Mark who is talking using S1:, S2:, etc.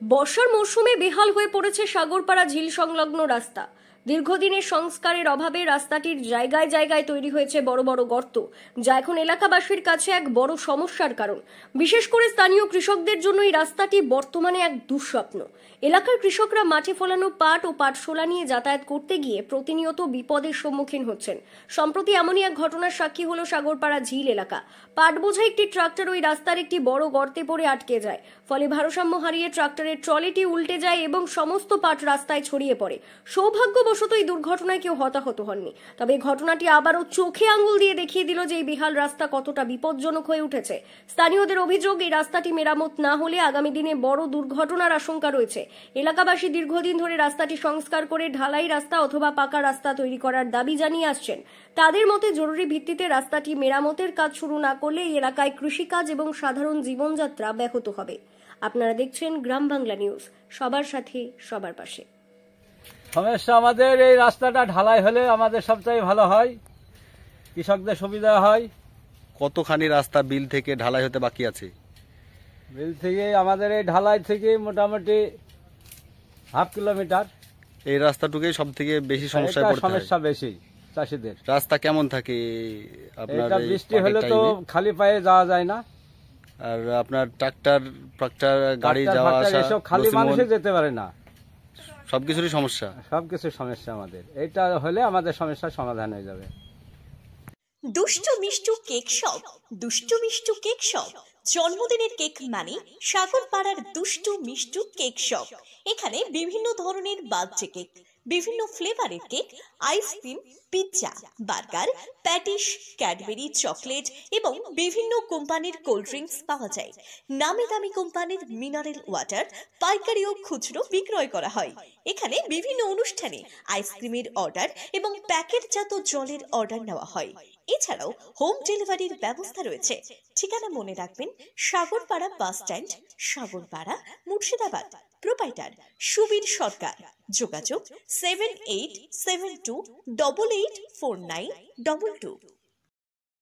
S1: বর্ষার মৌসুমে বেহাল হয়ে পড়েছে সাগরপাড়া ঝিল সংলগ্ন রাস্তা। দীর্ঘদিনের সংস্কারের অভাবে রাস্তাটির জায়গায় জায়গায় তৈরি হয়েছে বড় বড় গর্ত, যা এখন এলাকাবাসীর কাছে এক বড় সমস্যার কারণ। বিশেষ করে স্থানীয় কৃষকদের জন্য এই রাস্তাটি বর্তমানে এক দুঃস্বপ্ন। এলাকার কৃষকরা মাঠে ফলানো পাট ও পাটশোলা নিয়ে যাতায়াত করতে গিয়ে প্রতিনিয়ত বিপদের সম্মুখীন হচ্ছেন। সম্প্রতি এমনই এক ঘটনার সাক্ষী হলো সাগরপাড়া ঝিল এলাকা। পাট বোঝাই একটি ট্রাক্টর ওই রাস্তার একটি বড় গর্তে পড়ে আটকে যায়। ফলে ভারসাম্য হারিয়ে ট্রাক্টরের ট্রলিটি উল্টে যায় এবং সমস্ত পাট রাস্তায় ছড়িয়ে পড়ে। সৌভাগ্যবশত এই দুর্ঘটনায় কেউ হতাহত হননি। তবে ঘটনাটি আবারও চোখে আঙুল দিয়ে দেখিয়ে দিল যে এই বেহাল রাস্তা কতটা বিপজ্জনক হয়ে উঠেছে। স্থানীয়দের অভিযোগ, এই রাস্তাটি মেরামত না হলে আগামী দিনে বড় দুর্ঘটনার আশঙ্কা রয়েছে। এলাকাবাসী দীর্ঘদিন ধরে রাস্তাটি সংস্কার করে ঢালাই রাস্তা অথবা পাকা রাস্তা তৈরি করার দাবি জানিয়ে আসছেন। তাদের মতে জরুরি ভিত্তিতে রাস্তাটি মেরামতের কাজ শুরু না করলে এই এলাকায় কৃষিকাজ এবং সাধারণ জীবনযাত্রা ব্যাহত হবে। আপনারা দেখছেন গ্রাম বাংলা নিউজ, সবার সাথে সবার পাশে।
S2: সমস্যা আমাদের এই রাস্তাটা ঢালাই হলে আমাদের সবচেয়ে ভালো হয়, কৃষকদের সুবিধা হয়।
S3: কতখানি রাস্তা বিল থেকে ঢালাই হতে বাকি আছে?
S2: বিল থেকে আমাদের এই ঢালাই থেকে মোটামুটি হাফ কিলোমিটার।
S3: এই রাস্তাটুকুই সব থেকে বেশি সমস্যায় পড়তে হয়।
S2: সমস্যা বেশি চাষিদের।
S3: রাস্তা কেমন থাকে আপনার?
S2: এটা বৃষ্টি হলে তো খালি পায়ে যাওয়া যায় না,
S3: আর আপনার ট্রাক্টর গাড়ি যাওয়া আসা
S2: এসব খালি মানুষে যেতে পারে না,
S3: সবকিছুরই সমস্যা।
S2: সবকিছুর সমস্যা আমাদের। এটা হলে আমাদের সমস্যার সমাধান হয়ে যাবে।
S4: দুষ্টু মিষ্টু কেক শপ, দুষ্টু মিষ্টু কেক শপ। জন্মদিনের কেক মানে সাগরপাড়ার দুষ্টু মিষ্টু কেক শপ। এখানে বিভিন্ন ধরনের বার্থডে কেক, বিভিন্ন ফ্লেভারের cake, ice cream, pizza, burger, patties, Cadbury, chocolate এবং বিভিন্ন কোম্পানির কোল্ড ড্রিঙ্কস পাওয়া যায়। নামি দামি কোম্পানির মিনারেল ওয়াটার পাইকারি ও খুচরো বিক্রয় করা হয়। এখানে বিভিন্ন অনুষ্ঠানে আইসক্রিমের অর্ডার এবং প্যাকেটজাত জলের অর্ডার নেওয়া হয়। এছাড়াও হোম ডেলিভারির ব্যবস্থা রয়েছে। ঠিকানা মনে রাখবেন, Sagarpara bus stand, Sagarpara, Murshidabad. Proprietor Subir Sarkar. যোগাযোগ 7872884922।